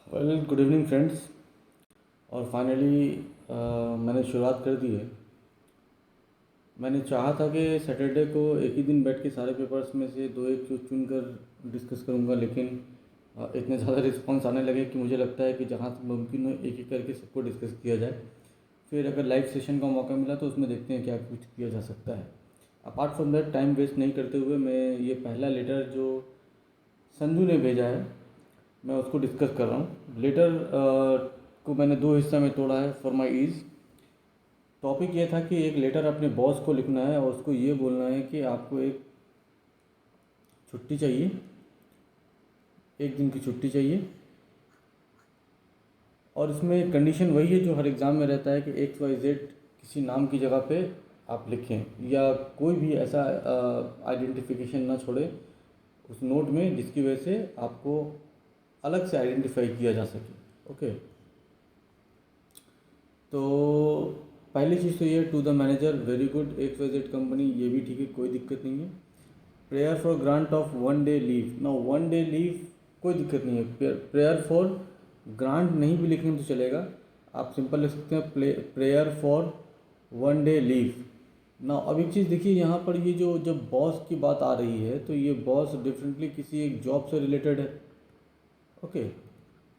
Good evening friends. और finally मैंने शुरुआत कर दी है। मैंने चाहा था कि सैटरडे को एक ही दिन बैठ के सारे पेपर्स में से दो एक चुन कर डिस्कस करूंगा, लेकिन इतने ज़्यादा रिस्पांस आने लगे कि मुझे लगता है कि जहाँ तक मुमकिन हो एक एक करके सबको डिस्कस किया जाए। फिर अगर लाइव सेशन का मौका मिला तो उसमें देखते हैं क्या कुछ किया जा सकता है। Apart from that, time waste नहीं करते हुए मैं ये पहला लेटर जो संजू ने भेजा है मैं उसको डिस्कस कर रहा हूँ। लेटर को मैंने दो हिस्सा में तोड़ा है फॉर माई ईज़। टॉपिक ये था कि एक लेटर अपने बॉस को लिखना है और उसको ये बोलना है कि आपको एक छुट्टी चाहिए, एक दिन की छुट्टी चाहिए। और इसमें कंडीशन वही है जो हर एग्ज़ाम में रहता है कि एक्स वाई जेड किसी नाम की जगह पे आप लिखें या कोई भी ऐसा आइडेंटिफिकेशन ना छोड़े उस नोट में जिसकी वजह से आपको अलग से आइडेंटिफाई किया जा सके। ओके, तो पहली चीज़ तो ये to the manager very good X Y Z company, ये भी ठीक है, कोई दिक्कत नहीं है। Prayer for grant of one day leave, ना वन डे लीव कोई दिक्कत नहीं है। प्रेयर फॉर ग्रांट नहीं भी लिखने तो चलेगा, आप सिंपल लिख सकते हैं prayer for one day leave ना। अब एक चीज़ देखिए यहाँ पर, ये जो जब बॉस की बात आ रही है तो ये बॉस डिफरेंटली किसी एक जॉब से रिलेटेड है। ओके,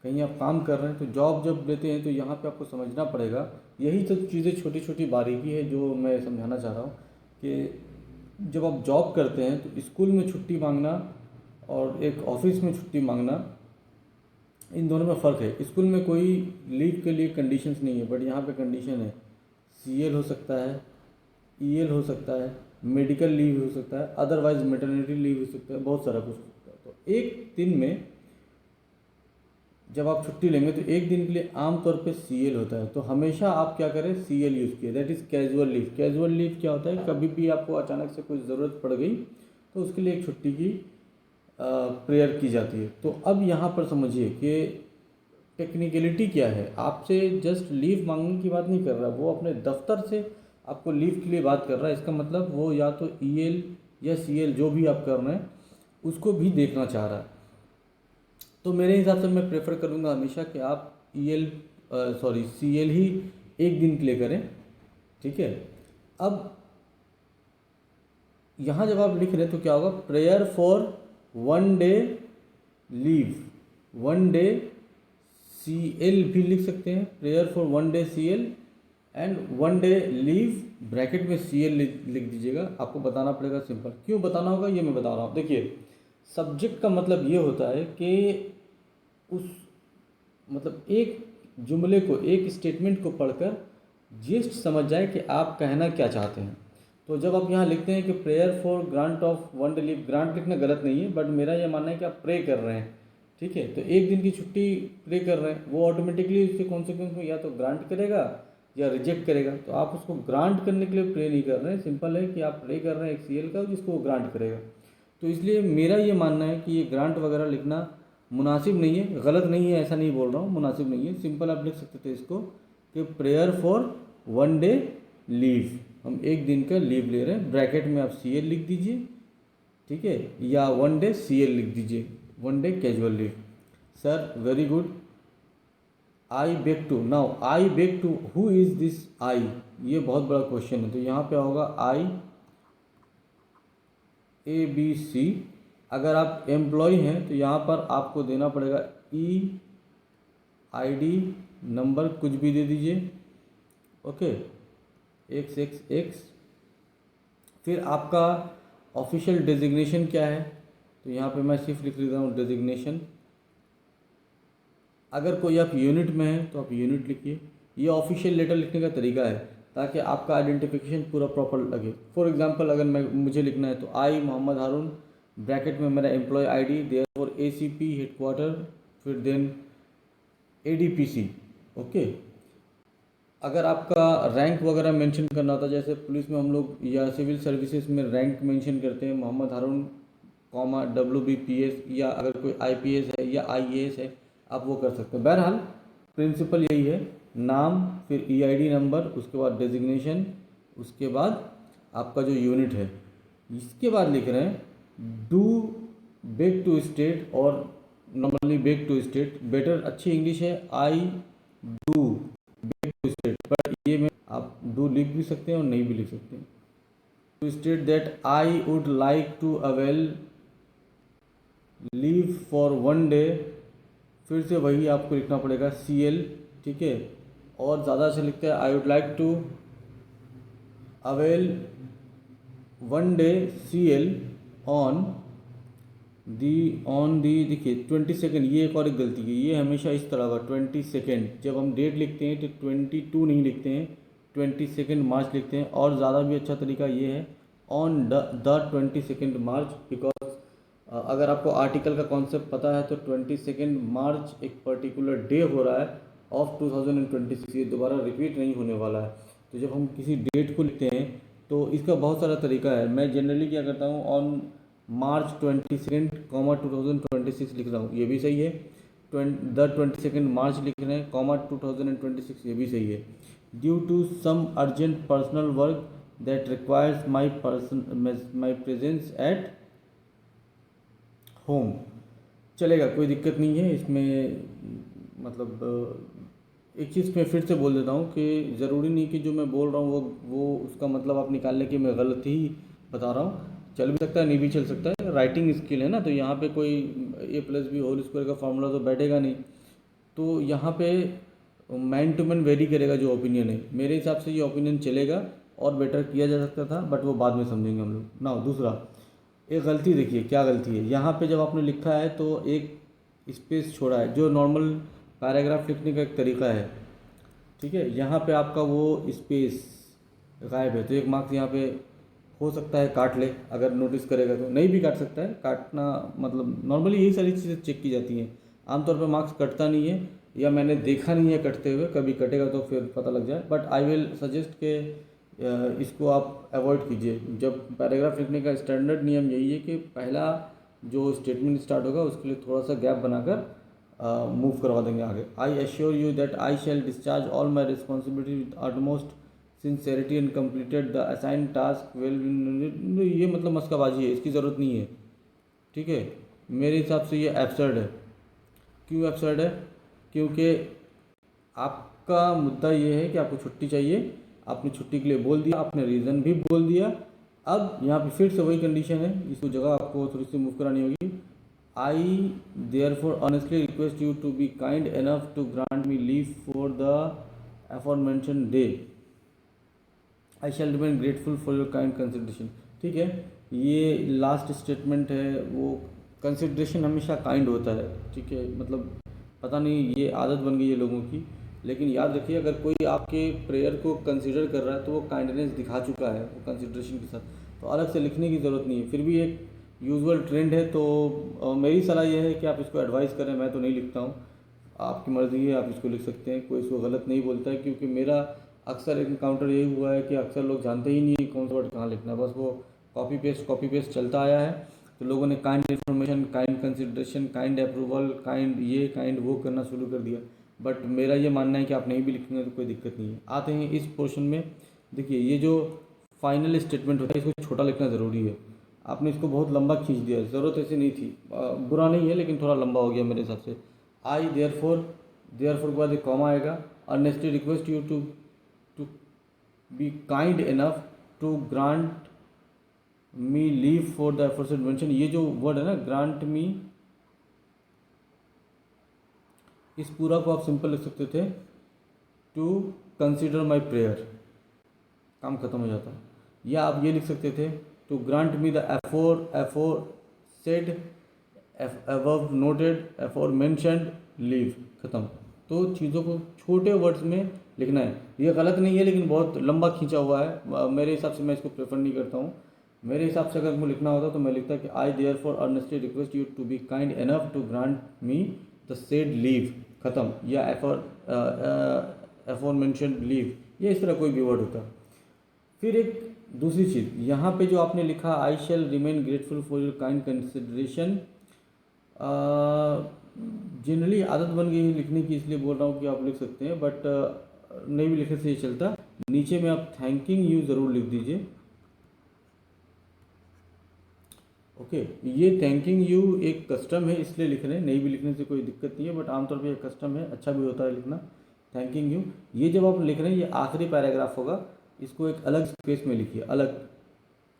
कहीं आप काम कर रहे हैं तो जॉब जब लेते हैं तो यहाँ पे आपको समझना पड़ेगा। यही तो चीज़ें छोटी छोटी बारीकी है जो मैं समझाना चाह रहा हूँ कि जब आप जॉब करते हैं तो स्कूल में छुट्टी मांगना और एक ऑफिस में छुट्टी मांगना, इन दोनों में फ़र्क है। स्कूल में कोई लीव के लिए कंडीशंस नहीं है, बट यहाँ पे कंडीशन है। सीएल हो सकता है, ईएल हो सकता है, मेडिकल लीव हो सकता है, अदरवाइज मेटर्निटी लीव हो सकता है, बहुत सारा कुछ हो सकता है। तो एक दिन में जब आप छुट्टी लेंगे तो एक दिन के लिए आमतौर पे सीएल होता है, तो हमेशा आप क्या करें, सीएल यूज़ किए, that is casual leave. Casual leave क्या होता है, कभी भी आपको अचानक से कोई ज़रूरत पड़ गई तो उसके लिए एक छुट्टी की प्रेयर की जाती है। तो अब यहाँ पर समझिए कि टेक्निकलिटी क्या है, आपसे जस्ट लीव मांगने की बात नहीं कर रहा, वो अपने दफ्तर से आपको लीव के लिए बात कर रहा है। इसका मतलब वो या तो ईएल या सीएल जो भी आप कर रहे हैं उसको भी देखना चाह रहा है। तो मेरे हिसाब से मैं प्रेफर करूँगा हमेशा कि आप सीएल ही एक दिन के लिए करें। ठीक है, अब यहाँ जब आप लिख रहे हैं तो क्या होगा, prayer for one day leave, one day CL भी लिख सकते हैं, prayer for one day CL and one day leave bracket में सीएल लिख दीजिएगा। आपको बताना पड़ेगा, सिंपल क्यों बताना होगा ये मैं बता रहा हूँ। देखिए, सब्जेक्ट का मतलब ये होता है कि उस मतलब एक जुमले को, एक स्टेटमेंट को पढ़कर जिस्ट समझ जाए कि आप कहना क्या चाहते हैं। तो जब आप यहाँ लिखते हैं कि prayer for grant of one day leave, grant लिखना गलत नहीं है, बट मेरा यह मानना है कि आप प्रे कर रहे हैं। ठीक है, तो एक दिन की छुट्टी प्रे कर रहे हैं, वो ऑटोमेटिकली उसके कॉन्सिक्वेंस में या तो ग्रांट करेगा या रिजेक्ट करेगा। तो आप उसको ग्रांट करने के लिए प्रे नहीं कर रहे हैं, सिंपल है कि आप प्रे कर रहे हैं एक सीएल का जिसको वो ग्रांट करेगा। तो इसलिए मेरा ये मानना है कि ये ग्रांट वगैरह लिखना मुनासिब नहीं है, गलत नहीं है ऐसा नहीं बोल रहा हूँ, मुनासिब नहीं है। सिंपल आप लिख सकते थे इसको कि prayer for one day leave, हम एक दिन का लीव ले रहे हैं, ब्रैकेट में आप सीएल लिख दीजिए। ठीक है, या वन डे सीएल लिख दीजिए, one day casual leave. Sir very good, I beg to, now I beg to, who is this I, ये बहुत बड़ा क्वेश्चन है। तो यहाँ पे होगा आई ए बी सी। अगर आप एम्प्लॉय हैं तो यहाँ पर आपको देना पड़ेगा ई आई डी नंबर कुछ भी दे दीजिए। Okay, x x x. फिर आपका ऑफिशियल डेजिग्नेशन क्या है, तो यहाँ पे मैं सिर्फ लिख लेता हूँ डेजिग्नेशन। अगर कोई आप यूनिट में है तो आप यूनिट लिखिए। ये ऑफिशियल लेटर लिखने का तरीका है ताकि आपका आइडेंटिफिकेशन पूरा प्रॉपर लगे। फॉर एग्जांपल अगर मुझे लिखना है तो आई मोहम्मद हारून, ब्रैकेट में मेरा employ ID, therefore ACP headquarter, फिर देन एडीपीसी। ओके, अगर आपका रैंक वगैरह मेंशन करना होता है, जैसे पुलिस में हम लोग या सिविल सर्विसेज में रैंक मेंशन करते हैं मोहम्मद हारून कॉमा WBPS, या अगर कोई IPS है या IAS है आप वो कर सकते हैं। बहरहाल प्रिंसिपल यही है, नाम, फिर EID नंबर, उसके बाद डेजिग्नेशन, उसके बाद आपका जो यूनिट है। इसके बाद लिख रहे हैं डू बेग टू स्टेट, और normally beg to state, better अच्छी इंग्लिश है I do beg to state, but ये में आप डू लिख भी सकते हैं और नहीं भी लिख सकते हैं। To state that I would like to avail leave for one day, फिर से वही आपको लिखना पड़ेगा CL, ठीक है। और ज़्यादा से लिखते हैं I would like to avail one day CL on the देखिए 22, ये एक और एक गलती है, ये हमेशा इस तरह का 22, जब हम डेट लिखते हैं तो 22 नहीं लिखते हैं, 22 मार्च लिखते हैं। और ज़्यादा भी अच्छा तरीका ये है ऑन द 22 मार्च, बिकॉज अगर आपको आर्टिकल का कॉन्सेप्ट पता है तो 22 मार्च एक पर्टिकुलर डे हो रहा है ऑफ 2026, ये दोबारा रिपीट नहीं होने वाला है। तो जब हम किसी डेट को लिखते हैं तो इसका बहुत सारा तरीका है। मैं जनरली क्या करता हूँ, ऑन मार्च 22, 2026 लिख रहा हूँ, ये भी सही है। द 22 मार्च लिख रहे हैं, 2026, ये भी सही है। Due to some urgent personal work that requires my presence at home, चलेगा, कोई दिक्कत नहीं है इसमें। मतलब एक चीज़ मैं फिर से बोल देता हूँ कि ज़रूरी नहीं कि जो मैं बोल रहा हूँ वो उसका मतलब आप निकाल लें कि मैं गलत ही बता रहा हूँ। चल भी सकता है, नहीं भी चल सकता है, राइटिंग स्किल है ना, तो यहाँ पे कोई A+B² का फार्मूला तो बैठेगा नहीं। तो यहाँ पे मैन टू मैन वेरी करेगा जो ओपिनियन है। मेरे हिसाब से ये ओपिनियन चलेगा और बेटर किया जा सकता था, बट वो बाद में समझेंगे हम लोग ना। दूसरा एक गलती देखिए, क्या गलती है यहाँ पे, जब आपने लिखा है तो एक स्पेस छोड़ा है, जो नॉर्मल पैराग्राफ लिखने का एक तरीका है, ठीक है। यहाँ पे आपका वो स्पेस गायब है, तो एक मार्क्स यहाँ पे हो सकता है काट ले, अगर नोटिस करेगा तो। नहीं भी काट सकता है, काटना मतलब नॉर्मली यही सारी चीज़ें चेक की जाती हैं। आमतौर पे मार्क्स कटता नहीं है, या मैंने देखा नहीं है कटते हुए, कभी कटेगा तो फिर पता लग जाए। बट आई विल सजेस्ट के इसको आप अवॉइड कीजिए। जब पैराग्राफ लिखने का स्टैंडर्ड नियम यही है कि पहला जो स्टेटमेंट स्टार्ट होगा उसके लिए थोड़ा सा गैप बनाकर मूव करवा देंगे आगे। I assure you that I shall discharge all my responsibility with utmost sincerity and completed the assign task well. ये मतलब मस्काबाजी है, इसकी ज़रूरत नहीं है, ठीक है। मेरे हिसाब से ये एब्सर्ड है। क्यों एब्सर्ड है? क्योंकि आपका मुद्दा ये है कि आपको छुट्टी चाहिए, आपने छुट्टी के लिए बोल दिया, आपने रीज़न भी बोल दिया। अब यहाँ पे फिर से वही कंडीशन है, इसको जगह आपको थोड़ी सी मूव करानी होगी। I therefore honestly request you to be kind enough to grant me leave for the aforementioned day. I shall remain grateful for your kind consideration. ठीक है, ये लास्ट स्टेटमेंट है। वो कंसिडरेशन हमेशा काइंड होता है, ठीक है। मतलब पता नहीं ये आदत बन गई है लोगों की, लेकिन याद रखिए अगर कोई आपके प्रेयर को कंसिडर कर रहा है तो वो काइंडनेस दिखा चुका है वो कंसिडरेशन के साथ, तो अलग से लिखने की ज़रूरत नहीं है। फिर भी एक यूजुअल ट्रेंड है, तो मेरी सलाह यह है कि आप इसको एडवाइस करें। मैं तो नहीं लिखता हूँ, आपकी मर्ज़ी है, आप इसको लिख सकते हैं, कोई इसको गलत नहीं बोलता है। क्योंकि मेरा अक्सर इनकाउंटर यही हुआ है कि अक्सर लोग जानते ही नहीं है कौन सा वर्ड कहाँ लिखना है, बस वो कॉपी पेस्ट चलता आया है। तो लोगों ने kind information, kind consideration, kind approval, kind ये काइंड वो करना शुरू कर दिया। बट मेरा ये मानना है कि आप नहीं भी लिखेंगे तो कोई दिक्कत नहीं है। आते हैं इस पोर्शन में। देखिए ये जो फाइनल स्टेटमेंट होता है इसको छोटा लिखना ज़रूरी है। आपने इसको बहुत लंबा खींच दिया, ज़रूरत ऐसी नहीं थी। बुरा नहीं है लेकिन थोड़ा लंबा हो गया मेरे हिसाब से। आई देयरफॉर के बाद एक कॉमा आएगा। Earnestly request you to be kind enough to grant me leave for the aforesaid mention. ये जो वर्ड है ना ग्रांट मी, इस पूरा को आप सिंपल लिख सकते थे टू कंसिडर माई प्रेयर, काम खत्म हो जाता। या आप ये लिख सकते थे to grant me the aforesaid above noted aforementioned लीव, ख़त्म। तो चीज़ों को छोटे वर्ड्स में लिखना है। ये गलत नहीं है लेकिन बहुत लंबा खींचा हुआ है, मेरे हिसाब से मैं इसको प्रेफर नहीं करता हूँ। मेरे हिसाब से अगर मुझे लिखना होता तो मैं लिखता कि I therefore earnestly request you to be kind enough to grant me the said leave, ख़त्म। या aforementioned लीव, ये इस तरह कोई भी वर्ड होता। फिर एक दूसरी चीज़ यहाँ पे जो आपने लिखा I shall remain grateful for your kind consideration, generally आदत बन गई है लिखने की, इसलिए बोल रहा हूँ कि आप लिख सकते हैं, बट नहीं भी लिखने से ये चलता। नीचे में आप थैंकिंग यू ज़रूर लिख दीजिए। ओके, ये थैंकिंग यू एक कस्टम है इसलिए लिख रहे हैं, नहीं भी लिखने से कोई दिक्कत नहीं है, बट आमतौर पे एक कस्टम है, अच्छा भी होता है लिखना थैंकिंग यू। ये जब आप लिख रहे हैं ये आखिरी पैराग्राफ होगा, इसको एक अलग स्पेस में लिखिए, अलग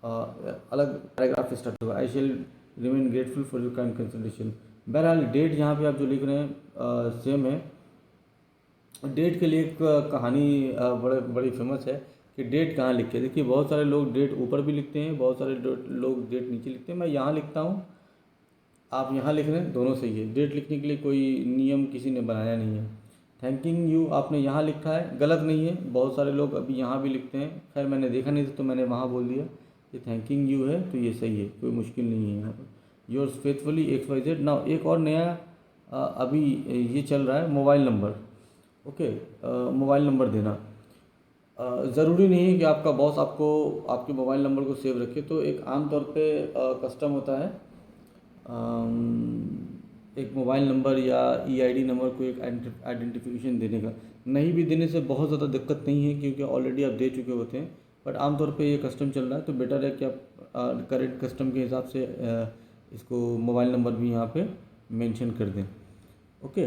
पैराग्राफ स्टार्ट होगा, I shall remain grateful for your kind consideration. बहरहाल डेट यहाँ पे आप जो लिख रहे हैं सेम है। डेट के लिए एक कहानी बड़ी फेमस है कि डेट कहाँ लिखे। देखिए बहुत सारे लोग डेट ऊपर भी लिखते हैं, बहुत सारे लोग डेट नीचे लिखते हैं, मैं यहाँ लिखता हूँ, आप यहाँ लिख रहे हैं, दोनों सही है। डेट लिखने के लिए कोई नियम किसी ने बनाया नहीं है। थैंकिंग यू आपने यहाँ लिखा है, गलत नहीं है, बहुत सारे लोग अभी यहाँ भी लिखते हैं, खैर मैंने देखा नहीं था तो मैंने वहाँ बोल दिया कि थैंकिंग यू है, तो ये सही है, कोई मुश्किल नहीं है यहाँ पर। Yours faithfully XYZ। नाउ एक और नया अभी ये चल रहा है, mobile number. Okay, mobile number देना ज़रूरी नहीं है कि आपका बॉस आपको आपके मोबाइल नंबर को सेव रखे, तो एक आम तौर पे कस्टम होता है एक मोबाइल नंबर या EID नंबर को एक आइडेंटिफिकेशन देने का। नहीं भी देने से बहुत ज़्यादा दिक्कत नहीं है क्योंकि ऑलरेडी आप दे चुके होते हैं, बट आमतौर पे ये कस्टम चल रहा है तो बेटर है कि आप करेंट कस्टम के हिसाब से इसको मोबाइल नंबर भी यहाँ पे मेंशन कर दें। ओके,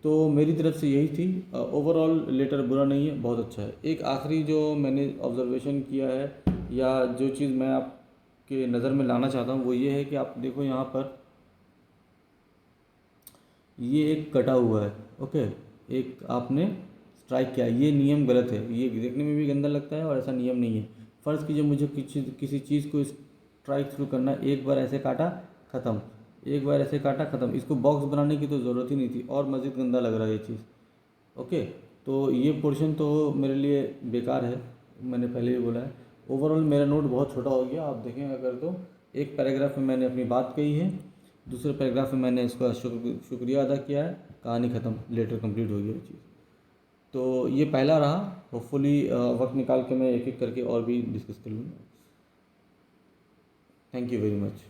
तो मेरी तरफ से यही थी। ओवरऑल लेटर बुरा नहीं है, बहुत अच्छा है। एक आखिरी जो मैंने ऑब्जर्वेशन किया है या जो चीज़ मैं आपके नज़र में लाना चाहता हूँ वो ये है कि आप देखो यहाँ पर ये एक कटा हुआ है। ओके, एक आपने स्ट्राइक किया, ये नियम गलत है, ये देखने में भी गंदा लगता है और ऐसा नियम नहीं है। फ़र्ज़ कीजिए मुझे किसी चीज़ को स्ट्राइक थ्रू करना, एक बार ऐसे काटा ख़त्म, एक बार ऐसे काटा ख़त्म, इसको बॉक्स बनाने की तो ज़रूरत ही नहीं थी और मज़ीद गंदा लग रहा है ये चीज़। ओके, तो ये पोर्शन तो मेरे लिए बेकार है, मैंने पहले ही बोला है। ओवरऑल मेरा नोट बहुत छोटा हो गया, आप देखें अगर तो एक पैराग्राफ में मैंने अपनी बात कही है, दूसरे पैराग्राफ में मैंने इसका शुक्रिया अदा किया है, कहानी ख़त्म, लेटर कंप्लीट हो गया ये चीज़। तो ये पहला रहा, होपफुली वक्त निकाल के मैं एक एक करके और भी डिस्कस कर लूँगा। Thank you very much.